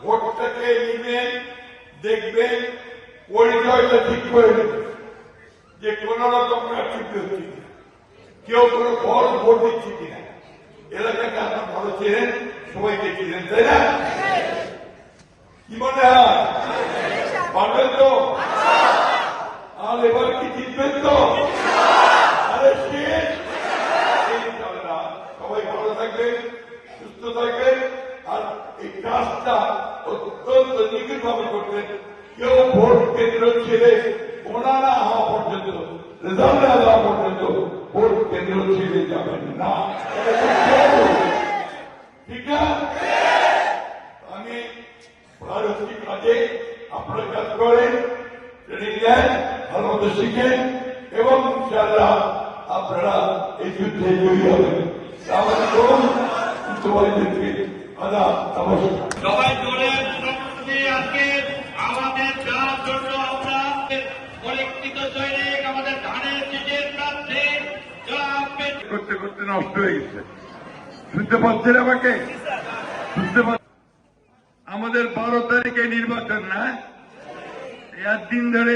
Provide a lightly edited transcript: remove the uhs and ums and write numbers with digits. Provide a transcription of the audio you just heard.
ভোটটাকে নিবেন, দেখবেন পরিচয়টা ঠিক করে নেবেন যে কোন রকম কারচুপি হচ্ছে কিনা, কেউ কোনো ফলস ভোট দিচ্ছে কিনা। এলাকাকে আপনার ভালো চেনেন, সবাইকে চিনেন, তাই না? কি মনে হয় পারবেন তো? আর এবার কি জিতবেন তো? আরে সবাই ভালো থাকবেন, সুস্থ থাকবেন, আর এই কাজটা অত্যন্ত নিখুঁতভাবে করবেন। কেউ ভোট কেন্দ্র ছেড়ে ওনা না হওয়া পর্যন্ত, রেজাল্ট না দেওয়া পর্যন্ত ভোট কেন্দ্র ছেড়ে যাবেন না, ঠিক না? আমি ভারতীয় কাজে আপনারা কাজ করেন, ট্রেনিং দেন, ভালো মতো শিখেন এবং ইনশাআল্লাহ আপনারা এই যুদ্ধে জয়ী হবেন। আমাদের করুন সবাইদেরকে আদাব, নমস্কার। সবাই জোরে আজকে আমাদের যার জন্য আমরা পরীক্ষিত সৈনিক আমাদের ধানের শীষের প্রার্থী করতে করতে নষ্ট হয়ে গেছে। শুনতে পাচ্ছেন আমাকে? শুনতে পাচ্ছেন? আমাদের 12 তারিখে নির্বাচন, না? 1 দিন ধরে